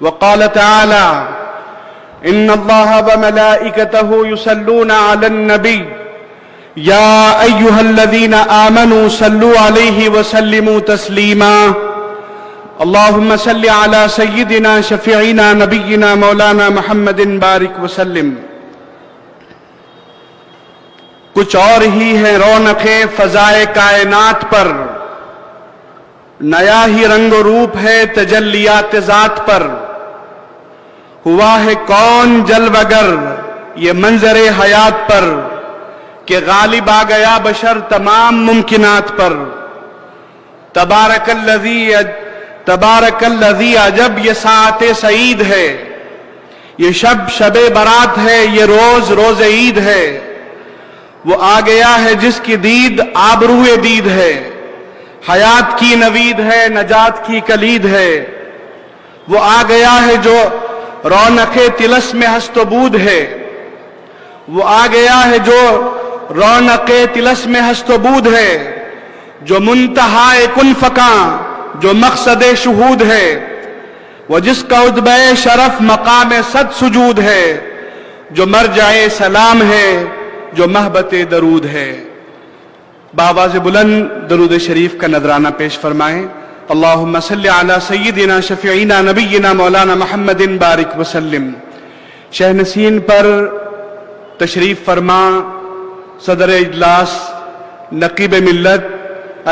وقال تعالى إن الله وملائكته يصلون على النبي يا أيها الذين آمنوا صلوا عليه وسلموا تسليما اللهم صل على سيدنا شفيعنا نبينا مولانا محمد بارك وسلم۔ کچھ اور ہی ہیں رونقیں فضائے کائنات پر، نیا ہی رنگ و روپ ہے تجلیات ذات پر، ہوا ہے کون جلوگر یہ منظر حیات پر کہ غالب آ گیا بشر تمام ممکنات پر۔ تبارک الذی عجب یہ ساعت سعید ہے، یہ شب برات ہے، یہ روز عید ہے۔ وہ آ گیا ہے جس کی دید آبروئے دید ہے، حیات کی نوید ہے، نجات کی کلید ہے۔ وہ آ گیا ہے جو رونق طلس میں ہست و بود ہے، وہ آ گیا ہے جو رونق طلس میں ہست و بود ہے، جو منتہائے کن فکاں، جو مقصد شہود ہے، وہ جس کا عتبہ شرف مقام صد سجود ہے، جو مرجع سلام ہے، جو محبت درود ہے۔ بآواز بلند درود شریف کا نذرانہ پیش فرمائیں۔ اللہم صلی علی سیدنا شفیعنا نبینا مولانا محمد بارک وسلم۔ شہنشین پر تشریف فرما صدر اجلاس نقیب ملت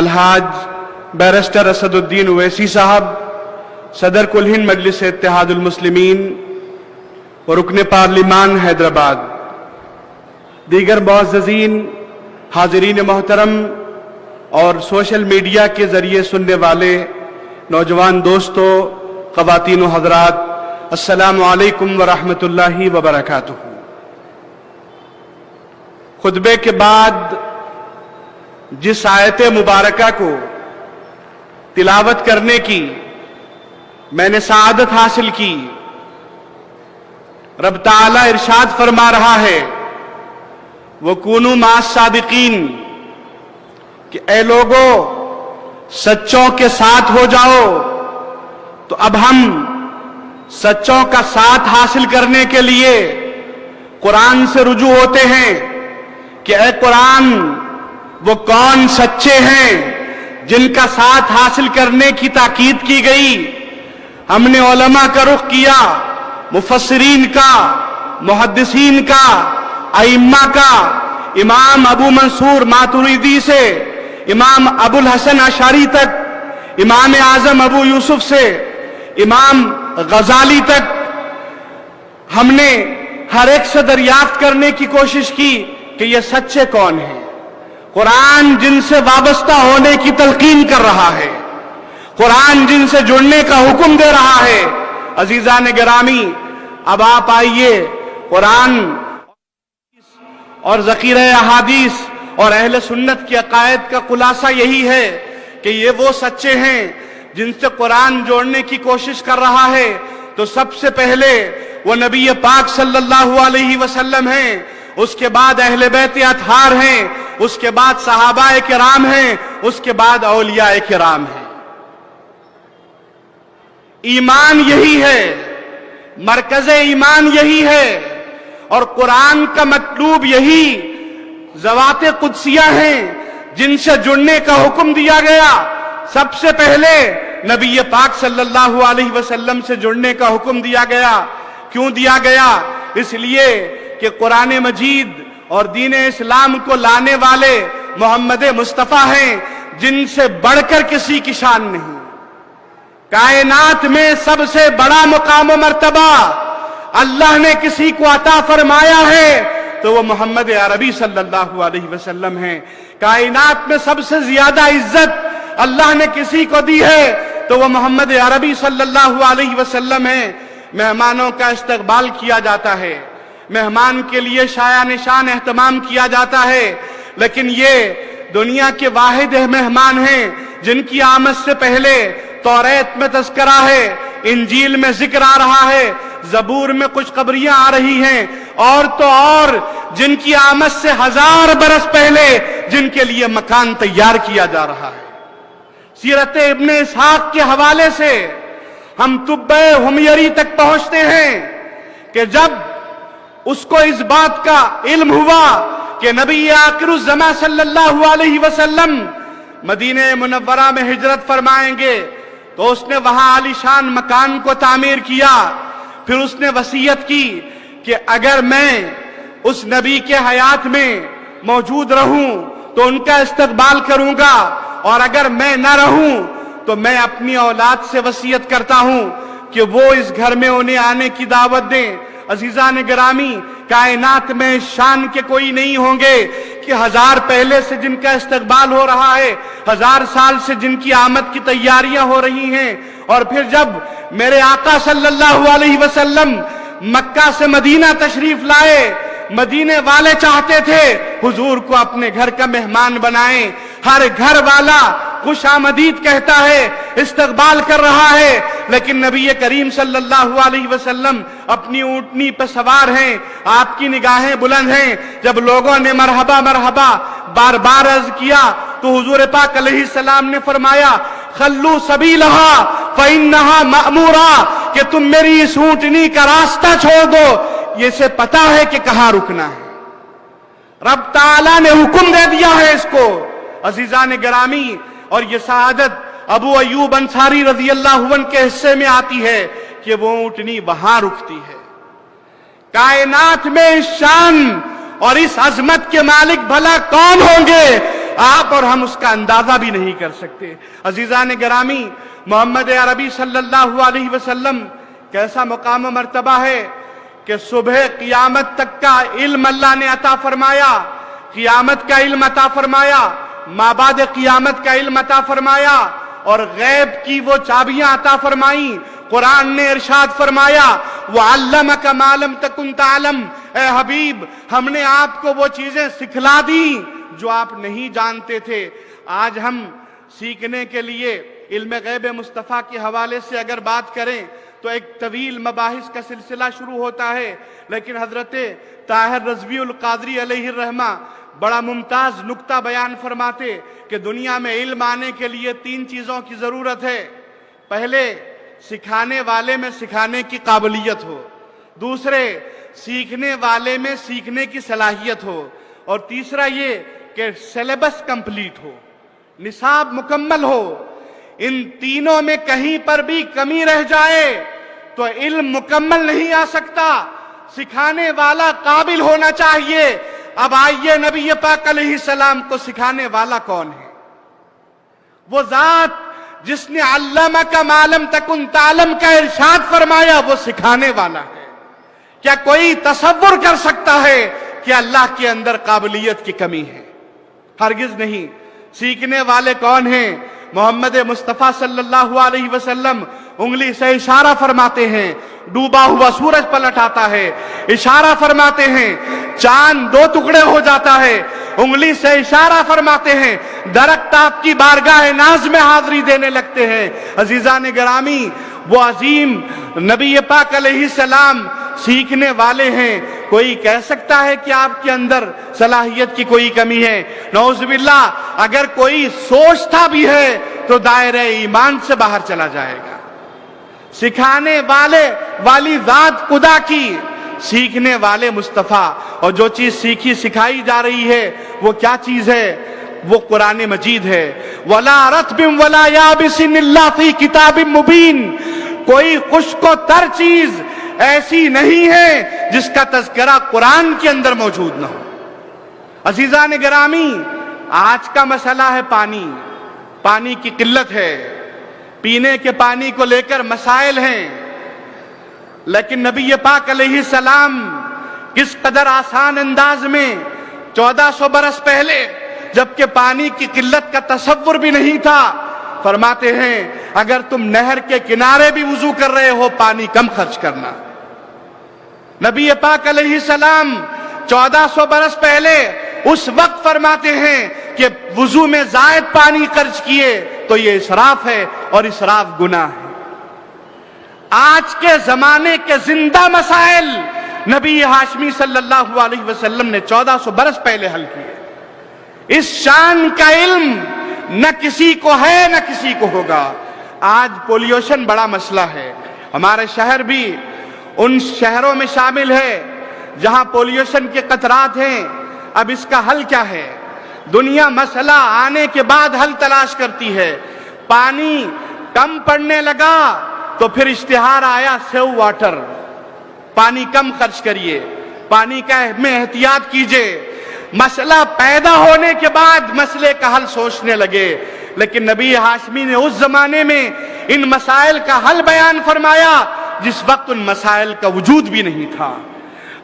الحاج بیرسٹر اسد الدین اویسی صاحب، صدر کل ہند مجلس اتحاد المسلمین اور رکن پارلیمان حیدرآباد، دیگر معززین، حاضرین محترم اور سوشل میڈیا کے ذریعے سننے والے نوجوان دوستو، خواتین و حضرات، السلام علیکم ورحمۃ اللہ وبرکاتہ۔ خطبے کے بعد جس آیت مبارکہ کو تلاوت کرنے کی میں نے سعادت حاصل کی، رب تعالیٰ ارشاد فرما رہا ہے وَكُونُوا مَعَ الصَّادِقِينَ کہ اے لوگو سچوں کے ساتھ ہو جاؤ۔ تو اب ہم سچوں کا ساتھ حاصل کرنے کے لیے قرآن سے رجوع ہوتے ہیں کہ اے قرآن وہ کون سچے ہیں جن کا ساتھ حاصل کرنے کی تاکید کی گئی۔ ہم نے علماء کا رخ کیا، مفسرین کا، محدثین کا، ائمہ کا، امام ابو منصور ماتریدی سے امام ابو الحسن اشعری تک، امام اعظم ابو یوسف سے امام غزالی تک، ہم نے ہر ایک سے دریافت کرنے کی کوشش کی کہ یہ سچے کون ہیں۔ قرآن جن سے وابستہ ہونے کی تلقین کر رہا ہے، قرآن جن سے جڑنے کا حکم دے رہا ہے۔ عزیزان گرامی، اب آپ آئیے، قرآن اور ذخیرہ احادیث اور اہل سنت کی عقائد کا خلاصہ یہی ہے کہ یہ وہ سچے ہیں جن سے قرآن جوڑنے کی کوشش کر رہا ہے۔ تو سب سے پہلے وہ نبی پاک صلی اللہ علیہ وسلم ہیں، اس کے بعد اہل بیت اطہار ہیں، اس کے بعد صحابہ کرام ہیں، اس کے بعد اولیاء کرام ہیں۔ ایمان یہی ہے، مرکز ایمان یہی ہے، اور قرآن کا مطلوب یہی ذوات قدسیہ ہیں جن سے جڑنے کا حکم دیا گیا۔ سب سے پہلے نبی پاک صلی اللہ علیہ وسلم سے جڑنے کا حکم دیا گیا۔ کیوں دیا گیا؟ اس لیے کہ قرآن مجید اور دین اسلام کو لانے والے محمد مصطفیٰ ہیں جن سے بڑھ کر کسی کی شان نہیں۔ کائنات میں سب سے بڑا مقام و مرتبہ اللہ نے کسی کو عطا فرمایا ہے تو وہ محمد عربی صلی اللہ علیہ وسلم ہیں۔ کائنات میں سب سے زیادہ عزت اللہ نے کسی کو دی ہے تو وہ محمد عربی صلی اللہ علیہ وسلم ہیں۔ مہمانوں کا استقبال کیا جاتا ہے، مہمان کے لیے شایع نشان اہتمام کیا جاتا ہے، لیکن یہ دنیا کے واحد مہمان ہیں جن کی آمد سے پہلے توریت میں تذکرہ ہے، انجیل میں ذکر آ رہا ہے، زبور میں کچھ خبریاں آ رہی ہیں، اور تو اور جن کی آمد سے 1000 برس پہلے جن کے لیے مکان تیار کیا جا رہا ہے۔ سیرت ابن اسحاق کے حوالے سے ہم طب حمیری تک پہنچتے ہیں کہ جب اس کو اس بات کا علم ہوا کہ نبی آخر الزمان صلی اللہ علیہ وسلم مدینہ منورہ میں ہجرت فرمائیں گے، تو اس نے وہاں عالی شان مکان کو تعمیر کیا. پھر اس نے وصیت کی کہ اگر میں اس نبی کے حیات میں موجود رہوں تو ان کا استقبال کروں گا، اور اگر میں نہ رہوں تو میں اپنی اولاد سے وصیت کرتا ہوں کہ وہ اس گھر میں انہیں آنے کی دعوت دیں. عزیزان گرامی، کائنات میں شان کے کوئی نہیں ہوں گے کہ 1000 پہلے سے جن کا استقبال ہو رہا ہے، 1000 سال سے جن کی آمد کی تیاریاں ہو رہی ہیں، اور پھر جب میرے آقا صلی اللہ علیہ وسلم مکہ سے مدینہ تشریف لائے، مدینے والے چاہتے تھے حضور کو اپنے گھر کا مہمان بنائیں. ہر گھر والا خوش آمدید کہتا ہے، استقبال کر رہا ہے، لیکن نبی کریم صلی اللہ علیہ وسلم اپنی اونٹنی پہ سوار ہیں، آپ کی نگاہیں بلند ہیں. جب لوگوں نے مرحبا مرحبا بار بار عرض کیا تو حضور پاک علیہ السلام نے فرمایا، خلو سبیلہا فإنہا مأمورا، کہ تم میری اس اونٹنی کا راستہ چھوڑ دو، یہ سے پتا ہے کہ کہاں رکنا ہے. رب تعالیٰ نے حکم دے دیا ہے اس کو. عزیزان گرامی، اور یہ سعادت ابو ایوب انصاری رضی اللہ عنہ کے حصے میں آتی ہے کہ وہ اونٹنی وہاں رکتی ہے. کائنات میں اس شان اور اس عظمت کے مالک بھلا کون ہوں گے؟ آپ اور ہم اس کا اندازہ بھی نہیں کر سکتے. عزیزان گرامی، محمد عربی صلی اللہ علیہ وسلم کیسا مقام و مرتبہ ہے کہ صبح قیامت تک کا علم اللہ نے عطا فرمایا، قیامت کا علم عطا فرمایا، مابعد قیامت کا علم عطا فرمایا، اور غیب کی وہ چابیاں عطا فرمائیں. قرآن نے ارشاد فرمایا، وَعَلَّمَكَ مَا لَمْ تَكُنْ تَعْلَمْ، اے حبیب ہم نے آپ کو وہ چیزیں سکھلا دی جو آپ نہیں جانتے تھے. آج ہم سیکھنے کے لیے علم غیب مصطفیٰ کے حوالے سے اگر بات کریں تو ایک طویل مباحث کا سلسلہ شروع ہوتا ہے، لیکن حضرت طاہر رضوی القادری علیہ الرحمہ بڑا ممتاز نکتہ بیان فرماتے کہ دنیا میں علم آنے کے لیے 3 چیزوں کی ضرورت ہے. پہلے، سکھانے والے میں سکھانے کی قابلیت ہو، دوسرے سیکھنے والے میں سیکھنے کی صلاحیت ہو، اور تیسرا یہ کہ سلیبس کمپلیٹ ہو، نصاب مکمل ہو. ان تینوں میں کہیں پر بھی کمی رہ جائے تو علم مکمل نہیں آ سکتا. سکھانے والا قابل ہونا چاہیے. اب آئیے نبی پاک علیہ السلام کو سکھانے والا کون ہے؟ وہ ذات جس نے علمک ما لم تکن تعلم کا ارشاد فرمایا، وہ سکھانے والا ہے. کیا کوئی تصور کر سکتا ہے کہ اللہ کے اندر قابلیت کی کمی ہے؟ ہرگز نہیں. سیکھنے والے کون ہیں؟ محمد مصطفیٰ صلی اللہ علیہ وسلم انگلی سے اشارہ فرماتے ہیں، ڈوبا ہوا سورج پلٹ آتا ہے. اشارہ فرماتے ہیں، چاند 2 ٹکڑے ہو جاتا ہے. انگلی سے اشارہ فرماتے ہیں، درخت آپ کی بارگاہ ناز میں حاضری دینے لگتے ہیں. عزیزان گرامی، وہ عظیم نبی پاک علیہ السلام سیکھنے والے ہیں. کوئی کہہ سکتا ہے کہ آپ کے اندر صلاحیت کی کوئی کمی ہے؟ نعوذ باللہ. اگر کوئی سوچتا بھی ہے تو دائرہ ایمان سے باہر چلا جائے گا. سکھانے والی ذات خدا کی، سیکھنے والے مصطفیٰ. اور جو چیز سیکھی سکھائی جا رہی ہے وہ کیا چیز ہے؟ وہ قرآن مجید ہے. وَلَا رَطْبٍ وَلَا يَابِسٍ إِلَّا فِي كِتَابٍ مُبِينٍ. کوئی خشک و تر چیز ایسی نہیں ہے جس کا تذکرہ قرآن کے اندر موجود نہ ہو. عزیزان گرامی، آج کا مسئلہ ہے پانی کی قلت ہے، پینے کے پانی کو لے کر مسائل ہیں. لیکن نبی پاک علیہ السلام کس قدر آسان انداز میں 1400 برس پہلے، جبکہ پانی کی قلت کا تصور بھی نہیں تھا، فرماتے ہیں اگر تم نہر کے کنارے بھی وضو کر رہے ہو پانی کم خرچ کرنا. نبی پاک علیہ السلام 1400 برس پہلے اس وقت فرماتے ہیں کہ وضو میں زائد پانی خرچ کیے تو یہ اسراف ہے، اور اسراف گناہ ہے. آج کے زمانے کے زندہ مسائل نبی ہاشمی صلی اللہ علیہ وسلم نے 1400 برس پہلے حل کیے. اس شان کا علم نہ کسی کو ہے نہ کسی کو ہوگا. آج پولیوشن بڑا مسئلہ ہے. ہمارے شہر بھی ان شہروں میں شامل ہے جہاں پولیوشن کے قطرات ہیں. اب اس کا حل کیا ہے؟ دنیا مسئلہ آنے کے بعد حل تلاش کرتی ہے. پانی کم پڑنے لگا تو پھر اشتہار آیا سیو واٹر، پانی کم خرچ کریے، پانی کا میں احتیاط کیجئے. مسئلہ پیدا ہونے کے بعد مسئلے کا حل سوچنے لگے. لیکن نبی ہاشمی نے اس زمانے میں ان مسائل کا حل بیان فرمایا جس وقت ان مسائل کا وجود بھی نہیں تھا.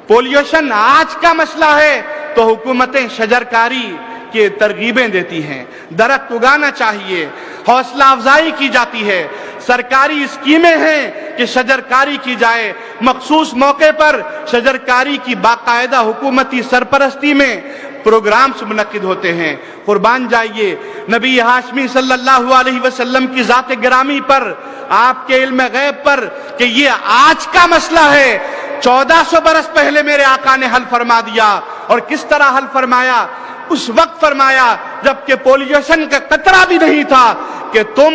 پولیوشن آج کا مسئلہ ہے تو حکومتیں شجرکاری کی ترغیبیں دیتی ہیں، درخت اگانا چاہیے، حوصلہ افزائی کی جاتی ہے. سرکاری اسکیمیں ہیں کہ شجرکاری کی جائے، مخصوص موقع پر شجرکاری کی باقاعدہ حکومتی سرپرستی میں پروگرامز منعقد ہوتے ہیں. قربان جائیے نبی ہاشمی صلی اللہ علیہ وسلم کی ذات گرامی پر، آپ کے علم غیب پر کہ یہ آج کا مسئلہ ہے. 1400 برس پہلے میرے آقا نے حل فرما دیا. اور کس طرح حل فرمایا؟ اس وقت فرمایا جبکہ پولیوشن کا قطرہ بھی نہیں تھا کہ تم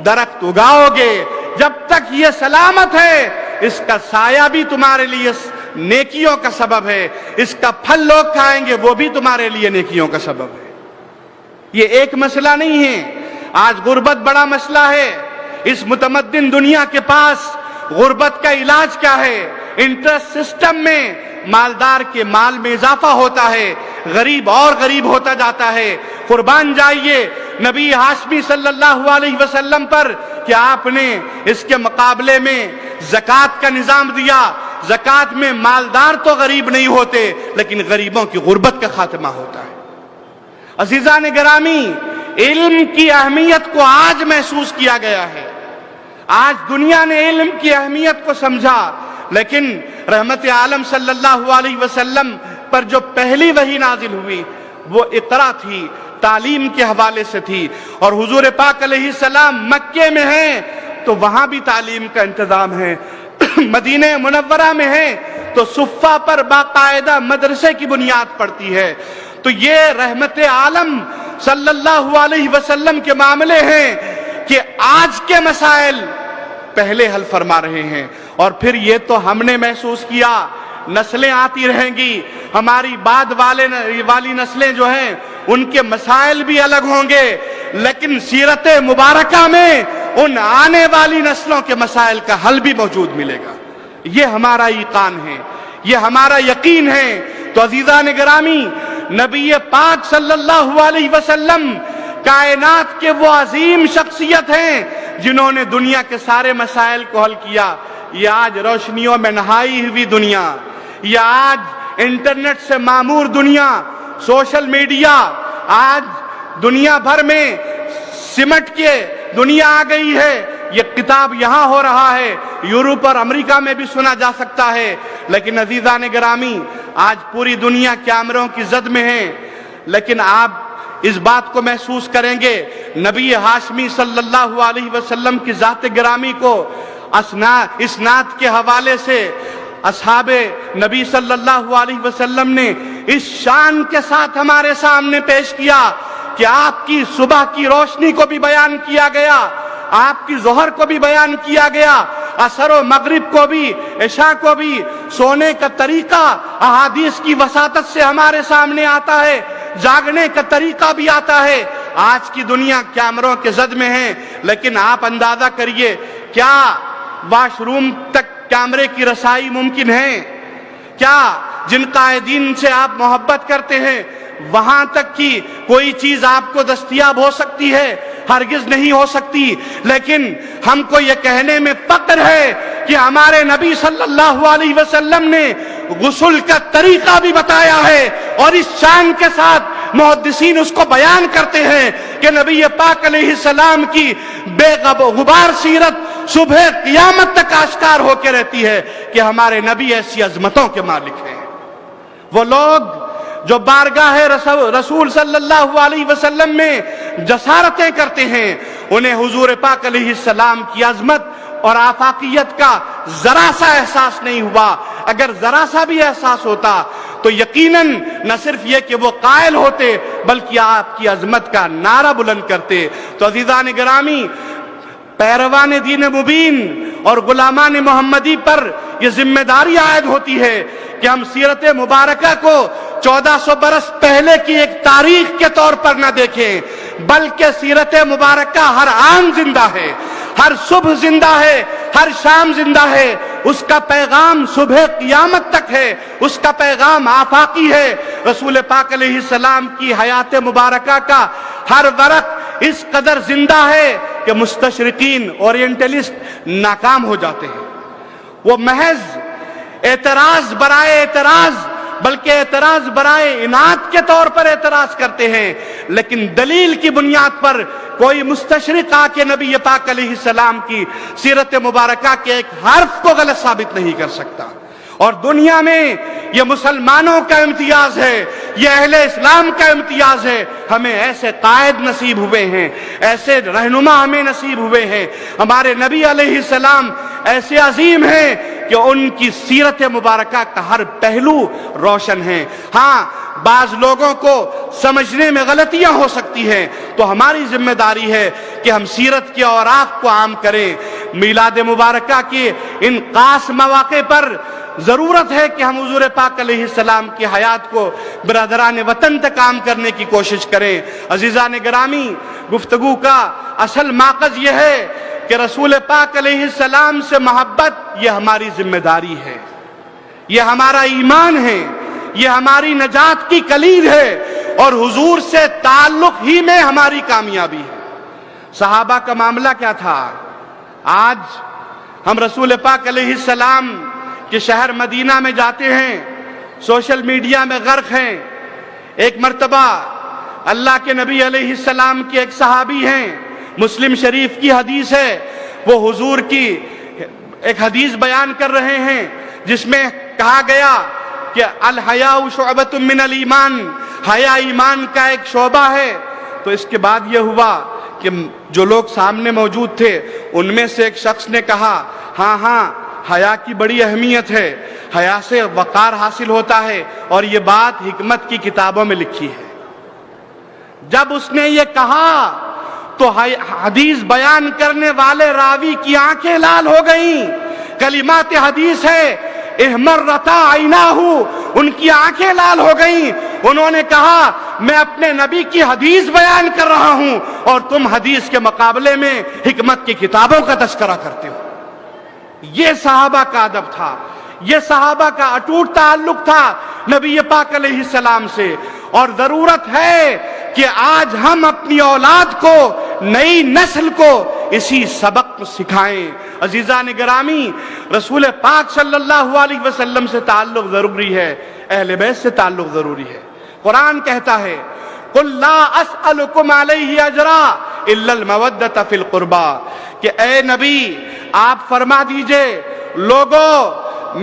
درخت اگاؤ گے. جب تک یہ سلامت ہے اس کا سایہ بھی تمہارے لیے نیکیوں کا سبب ہے، اس کا پھل لوگ کھائیں گے وہ بھی تمہارے لیے نیکیوں کا سبب ہے. یہ ایک مسئلہ نہیں ہے. آج غربت بڑا مسئلہ ہے. اس متمدن دنیا کے پاس غربت کا علاج کیا ہے؟ انٹرسٹ سسٹم میں مالدار کے مال میں اضافہ ہوتا ہے، غریب اور غریب ہوتا جاتا ہے. قربان جائیے نبی ہاشمی صلی اللہ علیہ وسلم پر کہ آپ نے اس کے مقابلے میں زکوٰۃ کا نظام دیا. زکوٰۃ میں مالدار تو غریب نہیں ہوتے لیکن غریبوں کی غربت کا خاتمہ ہوتا ہے. عزیزان گرامی، علم کی اہمیت کو آج محسوس کیا گیا ہے. آج دنیا نے علم کی اہمیت کو سمجھا. لیکن رحمت عالم صلی اللہ علیہ وسلم پر جو پہلی وحی نازل ہوئی وہ اقرا تھی، تعلیم کے حوالے سے تھی. اور حضور پاک علیہ السلام مکے میں ہیں تو وہاں بھی تعلیم کا انتظام ہے. مدینہ منورہ میں ہیں تو صفہ پر باقاعدہ مدرسے کی بنیاد پڑتی ہے. تو یہ رحمت عالم صلی اللہ علیہ وسلم کے معاملے ہیں کہ آج کے مسائل پہلے حل فرما رہے ہیں. اور پھر یہ تو ہم نے محسوس کیا، نسلیں آتی رہیں گی، ہماری بعد والی نسلیں جو ہیں ان کے مسائل بھی الگ ہوں گے، لیکن سیرت مبارکہ میں ان آنے والی نسلوں کے مسائل کا حل بھی موجود ملے گا. یہ ہمارا ایقان ہے، یہ ہمارا یقین ہے. تو عزیزان گرامی، نبی پاک صلی اللہ علیہ وسلم کائنات کے وہ عظیم شخصیت ہیں جنہوں نے دنیا کے سارے مسائل کو حل کیا. یہ آج روشنیوں میں نہائی ہوئی دنیا، یہ آج انٹرنیٹ سے معمور دنیا، سوشل میڈیا، آج دنیا بھر میں سمٹ کے دنیا آ گئی ہے. یہ کتاب یہاں ہو رہا ہے، یورپ اور امریکہ میں بھی سنا جا سکتا ہے. لیکن عزیزان گرامی، آج پوری دنیا کیمروں کی زد میں ہے. لیکن آپ اس بات کو محسوس کریں گے نبی ہاشمی صلی اللہ علیہ وسلم کی ذات گرامی کو اسناد کے حوالے سے اصحاب نبی صلی اللہ علیہ وسلم نے اس شان کے ساتھ ہمارے سامنے پیش کیا کہ آپ کی صبح کی روشنی کو بھی بیان کیا گیا، آپ کی ظہر کو بھی بیان کیا گیا، عصر و مغرب کو بھی، عشاء کو بھی. سونے کا طریقہ احادیث کی وساطت سے ہمارے سامنے آتا ہے، جاگنے کا طریقہ بھی آتا ہے. آج کی دنیا کیمروں کے زد میں ہے، لیکن آپ اندازہ کریے کیا واش روم تک کیمرے کی رسائی ممکن ہے؟ کیا جن قائدین سے آپ محبت کرتے ہیں وہاں تک کی کوئی چیز آپ کو دستیاب ہو سکتی ہے؟ ہرگز نہیں ہو سکتی. لیکن ہم کو یہ کہنے میں فخر ہے کہ ہمارے نبی صلی اللہ علیہ وسلم نے غسل کا طریقہ بھی بتایا ہے، اور اس شان کے ساتھ محدثین اس کو بیان کرتے ہیں کہ نبی پاک علیہ السلام کی بے غبار سیرت صبح قیامت تک آشکار ہو کے رہتی ہے کہ ہمارے نبی ایسی عظمتوں کے مالک ہیں. وہ لوگ جو بارگاہ رسول صلی اللہ علیہ وسلم میں جسارتیں کرتے ہیں انہیں حضور پاک علیہ السلام کی عظمت اور آفاقیت کا ذرا سا احساس نہیں ہوا. اگر ذرا سا بھی احساس ہوتا تو یقیناً نہ صرف یہ کہ وہ قائل ہوتے بلکہ آپ کی عظمت کا نعرہ بلند کرتے. تو عزیزان گرامی، پیروان دین مبین اور غلامان محمدی پر یہ ذمہ داری عائد ہوتی ہے کہ ہم سیرت مبارکہ کو 1400 برس پہلے کی ایک تاریخ کے طور پر نہ دیکھیں، بلکہ سیرت مبارکہ ہر آن زندہ ہے، ہر صبح زندہ ہے، ہر شام زندہ ہے، اس کا پیغام صبح قیامت تک ہے، اس کا پیغام آفاقی ہے۔ رسول پاک علیہ السلام کی حیات مبارکہ کا ہر ورق اس قدر زندہ ہے کہ مستشرقین اورینٹلسٹ ناکام ہو جاتے ہیں۔ وہ محض اعتراض برائے اعتراض، بلکہ اعتراض برائے اناد کے طور پر اعتراض کرتے ہیں، لیکن دلیل کی بنیاد پر کوئی مستشرق آ کے نبی پاک علیہ السلام کی سیرت مبارکہ کے ایک حرف کو غلط ثابت نہیں کر سکتا۔ اور دنیا میں یہ مسلمانوں کا امتیاز ہے، یہ اہل اسلام کا امتیاز ہے، ہمیں ایسے قائد نصیب ہوئے ہیں، ایسے رہنما ہمیں نصیب ہوئے ہیں، ہمارے نبی علیہ السلام ایسے عظیم ہیں کہ ان کی سیرت مبارکہ کا ہر پہلو روشن ہے۔ ہاں، بعض لوگوں کو سمجھنے میں غلطیاں ہو سکتی ہیں، تو ہماری ذمہ داری ہے کہ ہم سیرت کے اوراق کو عام کریں۔ میلاد مبارکہ کے ان خاص مواقع پر ضرورت ہے کہ ہم حضور پاک علیہ السلام کی حیات کو برادران وطن تک عام کرنے کی کوشش کریں۔ عزیزان گرامی، گفتگو کا اصل ماخذ یہ ہے کہ رسول پاک علیہ السلام سے محبت یہ ہماری ذمہ داری ہے، یہ ہمارا ایمان ہے، یہ ہماری نجات کی کلید ہے، اور حضور سے تعلق ہی میں ہماری کامیابی ہے۔ صحابہ کا معاملہ کیا تھا؟ آج ہم رسول پاک علیہ السلام کہ شہر مدینہ میں جاتے ہیں، سوشل میڈیا میں غرق ہیں۔ ایک مرتبہ اللہ کے نبی علیہ السلام کے ایک صحابی ہیں، مسلم شریف کی حدیث ہے، وہ حضور کی ایک حدیث بیان کر رہے ہیں جس میں کہا گیا کہ الحیاء شعبۃ من الایمان، حیا ایمان کا ایک شعبہ ہے۔ تو اس کے بعد یہ ہوا کہ جو لوگ سامنے موجود تھے ان میں سے ایک شخص نے کہا، ہاں حیا کی بڑی اہمیت ہے، حیا سے وقار حاصل ہوتا ہے، اور یہ بات حکمت کی کتابوں میں لکھی ہے۔ جب اس نے یہ کہا تو حدیث بیان کرنے والے راوی کی آنکھیں لال ہو گئیں۔ کلمات حدیث ہے، احمرتا عیناہ، ان کی آنکھیں لال ہو گئیں۔ انہوں نے کہا، میں اپنے نبی کی حدیث بیان کر رہا ہوں اور تم حدیث کے مقابلے میں حکمت کی کتابوں کا تذکرہ کرتے ہو۔ یہ صحابہ کا ادب تھا، یہ صحابہ کا اٹوٹ تعلق تھا نبی پاک علیہ السلام سے۔ اور ضرورت ہے کہ آج ہم اپنی اولاد کو، نئی نسل کو اسی سبق سکھائیں۔ عزیزان گرامی، رسول پاک صلی اللہ علیہ وسلم سے تعلق ضروری ہے، اہل بیت سے تعلق ضروری ہے۔ قرآن کہتا ہے، قُلْ لَا أَسْأَلُكُمْ عَلَيْهِ أَجْرًا إِلَّا الْمَوَدَّةَ فِي الْقُرْبَى، کہ اے نبی آپ فرما دیجئے، لوگو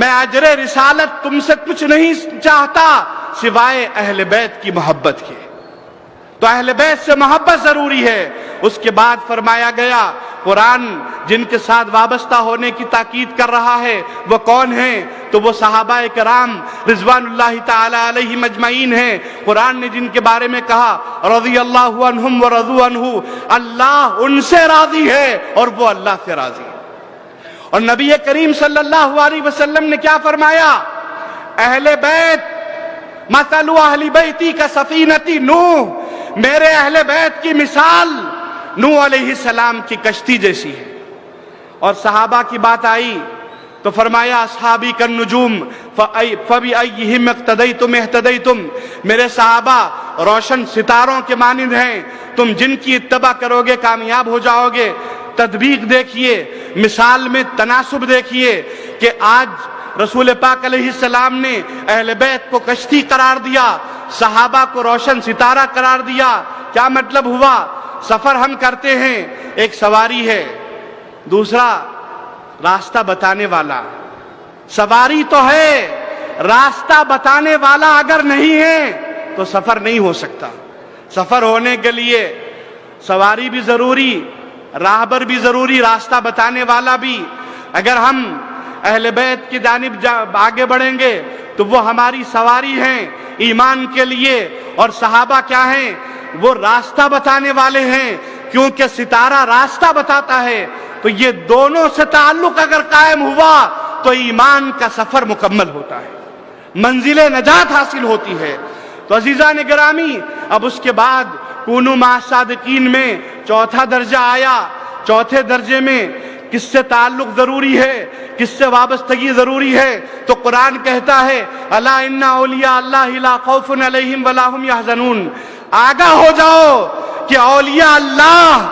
میں اجر رسالت تم سے کچھ نہیں چاہتا سوائے اہل بیت کی محبت کے۔ تو اہل بیت سے محبت ضروری ہے۔ اس کے بعد فرمایا گیا، قرآن جن کے ساتھ وابستہ ہونے کی تاکید کر رہا ہے وہ کون ہیں؟ تو وہ صحابہ کرام رضوان اللہ تعالی علیہم اجمعین ہیں۔ قرآن نے جن کے بارے میں کہا، رضی اللہ عنہم ورضوا عنہ، اللہ ان سے راضی ہے اور وہ اللہ سے راضی ہے۔ اور نبی کریم صلی اللہ علیہ وسلم نے کیا فرمایا؟ اہل بیت، مثل اہل بیتی کا سفینتی نوح، میرے اہل بیت کی مثال نوح علیہ السلام کی کشتی جیسی ہے۔ اور صحابہ کی بات آئی تو فرمایا، اصحابی کالنجوم فبأیہم اقتدیتم اہتدیتم، میرے صحابہ روشن ستاروں کے مانند ہیں، تم جن کی اتباع کرو گے کامیاب ہو جاؤ گے۔ تطبیق دیکھیے، مثال میں تناسب دیکھیے کہ آج رسول پاک علیہ السلام نے اہل بیت کو کشتی قرار دیا، صحابہ کو روشن ستارہ قرار دیا۔ کیا مطلب ہوا؟ سفر ہم کرتے ہیں، ایک سواری ہے، دوسرا راستہ بتانے والا۔ سواری تو ہے، راستہ بتانے والا اگر نہیں ہے تو سفر نہیں ہو سکتا۔ سفر ہونے کے لیے سواری بھی ضروری، راہبر بھی ضروری، راستہ بتانے والا بھی۔ اگر ہم اہل بیت کی جانب آگے بڑھیں گے تو وہ ہماری سواری ہیں ایمان کے لیے، اور صحابہ کیا ہیں؟ وہ راستہ بتانے والے ہیں، کیونکہ ستارہ راستہ بتاتا ہے، تو یہ دونوں سے تعلق اگر قائم ہوا تو ایمان کا سفر مکمل ہوتا ہے، منزل نجات حاصل ہوتی ہے۔ تو عزیزان گرامی، اب اس کے بعد کونوا مع الصادقین میں چوتھا درجہ آیا۔ چوتھے درجے میں کس سے تعلق ضروری ہے، کس سے وابستگی ضروری ہے؟ تو قرآن کہتا ہے الا ان اولیاء اللہ لا خوف علیہم ولا هم یحزنون، آگاہ ہو جاؤ کہ اولیاء اللہ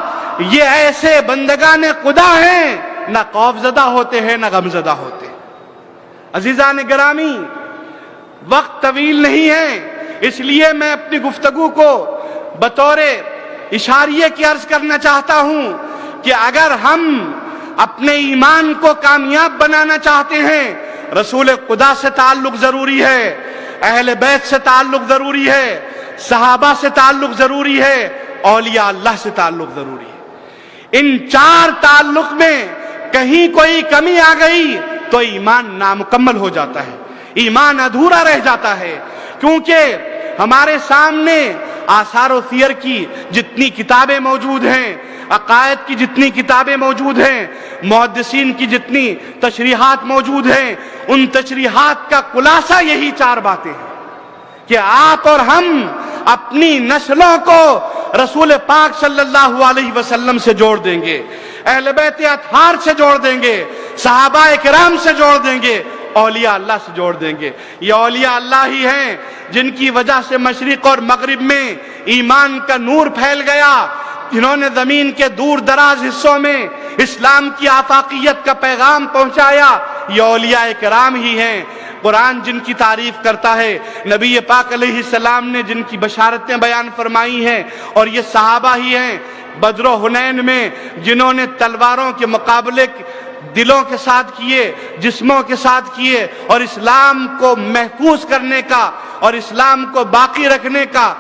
یہ ایسے بندگان خدا ہیں، نہ خوف زدہ ہوتے ہیں نہ غم زدہ ہوتے ہیں۔ عزیزان گرامی، وقت طویل نہیں ہے، اس لیے میں اپنی گفتگو کو بطور اشاریے کی عرض کرنا چاہتا ہوں کہ اگر ہم اپنے ایمان کو کامیاب بنانا چاہتے ہیں، رسول خدا سے تعلق ضروری ہے، اہل بیت سے تعلق ضروری ہے، صحابہ سے تعلق ضروری ہے، اولیاء اللہ سے تعلق ضروری ہے۔ ان چار تعلق میں کہیں کوئی کمی آ گئی تو ایمان نامکمل ہو جاتا ہے، ایمان ادھورا رہ جاتا ہے، کیونکہ ہمارے سامنے آثار و سیر کی جتنی کتابیں موجود ہیں، عقائد کی جتنی کتابیں موجود ہیں، محدثین کی جتنی تشریحات موجود ہیں، ان تشریحات کا خلاصہ یہی چار باتیں ہیں کہ آپ اور ہم اپنی نسلوں کو رسول پاک صلی اللہ علیہ وسلم سے جوڑ دیں گے، اہل بیت اطہار سے جوڑ دیں گے، صحابہ کرام سے جوڑ دیں گے، اولیاء اللہ سے جوڑ دیں گے۔ یہ اولیاء اللہ ہی ہیں جن کی وجہ سے مشرق اور مغرب میں ایمان کا نور پھیل گیا، جنہوں نے زمین کے دور دراز حصوں میں اسلام کی آفاقیت کا پیغام پہنچایا، یہ اولیاء کرام ہی ہیں۔ قرآن جن کی تعریف کرتا ہے، نبی پاک علیہ السلام نے جن کی بشارتیں بیان فرمائی ہیں، اور یہ صحابہ ہی ہیں بدر و حنین میں جنہوں نے تلواروں کے مقابلے دلوں کے ساتھ کیے، جسموں کے ساتھ کیے، اور اسلام کو محفوظ کرنے کا اور اسلام کو باقی رکھنے کا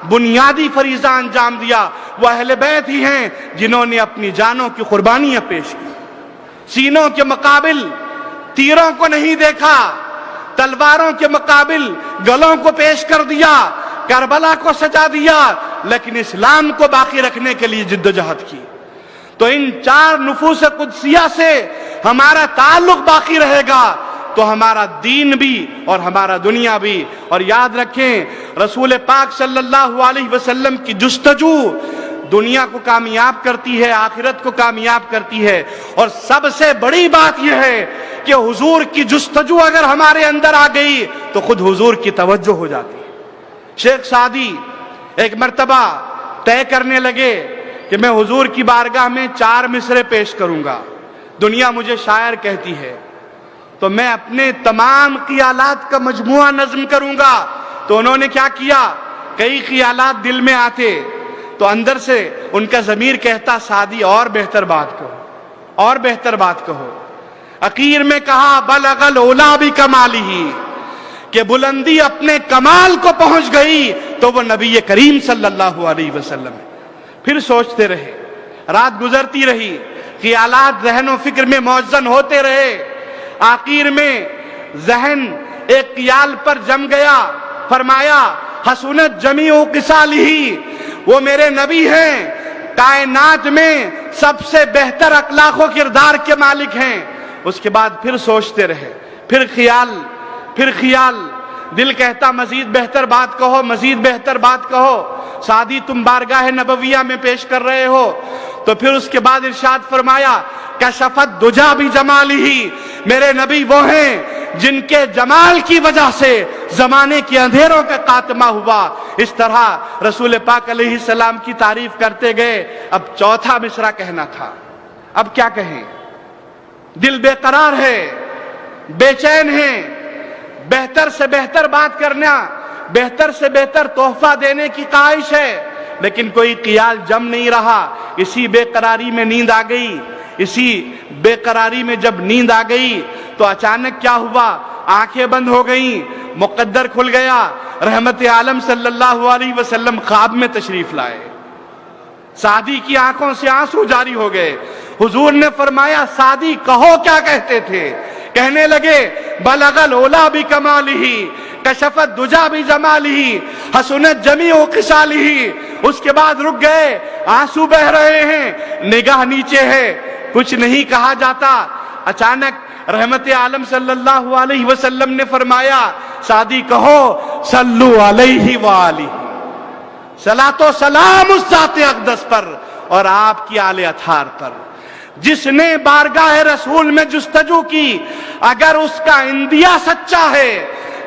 بنیادی فریضہ انجام دیا۔ وہ اہل بیت ہی ہیں جنہوں نے اپنی جانوں کی قربانیاں پیش کی، سینوں کے مقابل تیروں کو نہیں دیکھا، تلواروں کے مقابل گلوں کو پیش کر دیا، کربلا کو سجا دیا، لیکن اسلام کو باقی رکھنے کے لیے جدوجہد کی۔ تو ان چار نفوس قدسیہ سے ہمارا تعلق باقی رہے گا تو ہمارا دین بھی اور ہمارا دنیا بھی۔ اور یاد رکھیں، رسول پاک صلی اللہ علیہ وسلم کی جستجو دنیا کو کامیاب کرتی ہے، آخرت کو کامیاب کرتی ہے، اور سب سے بڑی بات یہ ہے کہ حضور کی جستجو اگر ہمارے اندر آ گئی تو خود حضور کی توجہ ہو جاتی ہے۔ شیخ سعدی ایک مرتبہ طے کرنے لگے کہ میں حضور کی بارگاہ میں 4 مصرے پیش کروں گا، دنیا مجھے شاعر کہتی ہے، تو میں اپنے تمام خیالات کا مجموعہ نظم کروں گا۔ تو انہوں نے کیا کیا، کئی خیالات دل میں آتے تو اندر سے ان کا ضمیر کہتا سعدی اور بہتر بات کہو، اور بہتر بات کہو۔ اخیر میں کہا بلغ العلا بکمالہ، کہ بلندی اپنے کمال کو پہنچ گئی تو وہ نبی کریم صلی اللہ علیہ وسلم ہے۔ پھر سوچتے رہے، رات گزرتی رہی، خیالات ذہن و فکر میں موزن ہوتے رہے، آخر میں ذہن ایک خیال پر جم گیا، فرمایا حسنت جمیع خصالہ، وہ میرے نبی ہیں، کائنات میں سب سے بہتر اخلاق و کردار کے مالک ہیں۔ اس کے بعد پھر سوچتے رہے، پھر خیال، دل کہتا مزید بہتر بات کہو، مزید بہتر بات کہو۔ سعدی تم بارگاہ نبویہ میں پیش کر رہے ہو، تو پھر اس کے بعد ارشاد فرمایا کشفت دجا بجمالہ، میرے نبی وہ ہیں جن کے جمال کی وجہ سے زمانے کے اندھیروں کا خاتمہ ہوا۔ اس طرح رسول پاک علیہ السلام کی تعریف کرتے گئے۔ اب چوتھا مصرع کہنا تھا، اب کیا کہیں؟ دل بے قرار ہے، بے چین ہے، بہتر سے بہتر بات کرنا، بہتر سے بہتر تحفہ دینے کی خواہش ہے، لیکن کوئی خیال جم نہیں رہا۔ اسی بے قراری میں نیند آ گئی، اسی بے قراری میں جب نیند آ گئی تو اچانک کیا ہوا، آنکھیں بند ہو گئیں، مقدر کھل گیا، رحمت عالم صلی اللہ علیہ وسلم خواب میں تشریف لائے۔ سعدی کی آنکھوں سے آنسو جاری ہو گئے۔ حضور نے فرمایا سعدی کہو کیا کہتے تھے؟ کہنے لگے بلغ العلا بکمالہ، کشفت دجا بجمالہ، حسنت جمیع خصالہ۔ اس کے بعد رک گئے، آنسو بہ رہے ہیں، نگاہ نیچے ہے، کچھ نہیں کہا جاتا، اچانک رحمت عالم صلی اللہ علیہ وسلم نے فرمایا سعدی کہو صلو علیہ وآلہ، صلاۃ و سلام اس ذات اقدس پر اور آپ کی آل اطہار پر۔ جس نے بارگاہ رسول میں جستجو کی، اگر اس کا اندیا سچا ہے،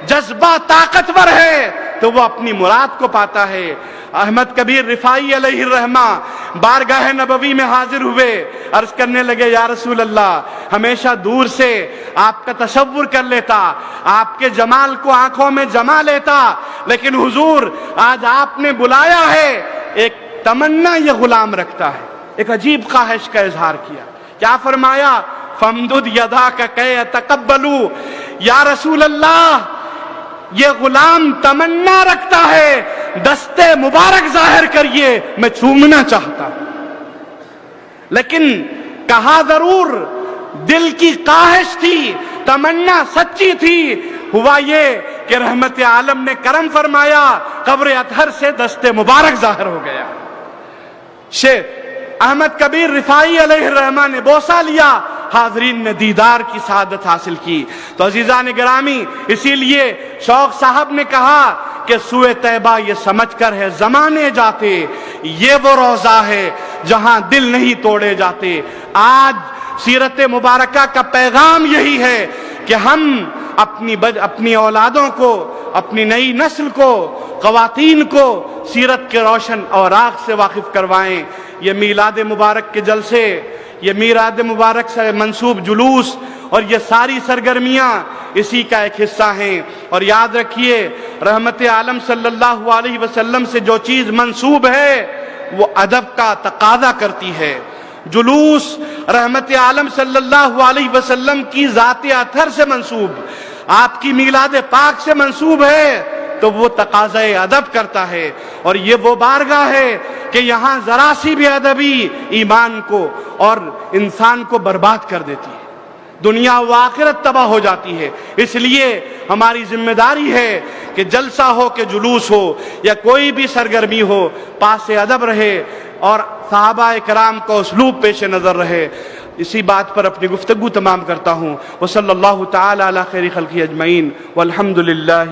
جذبہ طاقتور ہے، تو وہ اپنی مراد کو پاتا ہے۔ احمد کبیر رفاعی علیہ الرحمہ بارگاہ نبوی میں حاضر ہوئے، عرض کرنے لگے یا رسول اللہ، ہمیشہ دور سے آپ کا تصور کر لیتا، آپ کے جمال کو آنکھوں میں جما لیتا، لیکن حضور آج آپ نے بلایا ہے، ایک تمنا یہ غلام رکھتا ہے، ایک عجیب خواہش کا اظہار کیا۔ کیا فرمایا؟ فَامْدُدْ يَدَاكَ كَيْ يَتَقَبَّلُوا، یا رسول اللہ یہ غلام تمنا رکھتا ہے، دستے مبارک ظاہر کریے، میں چومنا چاہتا ہوں۔ لیکن کہا ضرور دل کی خواہش تھی، تمنا سچی تھی، ہوا یہ کہ رحمت عالم نے کرم فرمایا، قبر اطہر سے دستے مبارک ظاہر ہو گیا۔ شیخ احمد کبیر رفاعی علیہ الرحمہ نے بوسہ لیا، حاضرین نے دیدار کی سعادت حاصل کی۔ تو عزیزان گرامی، اسی لیے شوق صاحب نے کہا کہ سوئے طیبہ یہ سمجھ کر ہے زمانے جاتے، یہ وہ روضہ ہے جہاں دل نہیں توڑے جاتے۔ آج سیرت مبارکہ کا پیغام یہی ہے کہ ہم اپنی اولادوں کو، اپنی نئی نسل کو، خواتین کو سیرت کے روشن اوراق سے واقف کروائیں۔ یہ میلاد مبارک کے جلسے، یہ میلاد مبارک سے منسوب جلوس اور یہ ساری سرگرمیاں اسی کا ایک حصہ ہیں۔ اور یاد رکھیے رحمت عالم صلی اللہ علیہ وسلم سے جو چیز منسوب ہے وہ ادب کا تقاضا کرتی ہے۔ جلوس رحمت عالم صلی اللہ علیہ وسلم کی ذات اطہر سے منسوب، آپ کی میلاد پاک سے منسوب ہے، تو وہ تقاضۂ ادب کرتا ہے۔ اور یہ وہ بارگاہ ہے کہ یہاں ذرا سی بھی ادبی ایمان کو اور انسان کو برباد کر دیتی ہے، دنیا و آخرت تباہ ہو جاتی ہے۔ اس لیے ہماری ذمہ داری ہے کہ جلسہ ہو کہ جلوس ہو یا کوئی بھی سرگرمی ہو، پاس ادب رہے اور صحابہ کرام کو اسلوب پیش نظر رہے۔ اسی بات پر اپنی گفتگو تمام کرتا ہوں۔ وصلی اللہ تعالی علی خیر خلقہ اجمعین والحمد للہ۔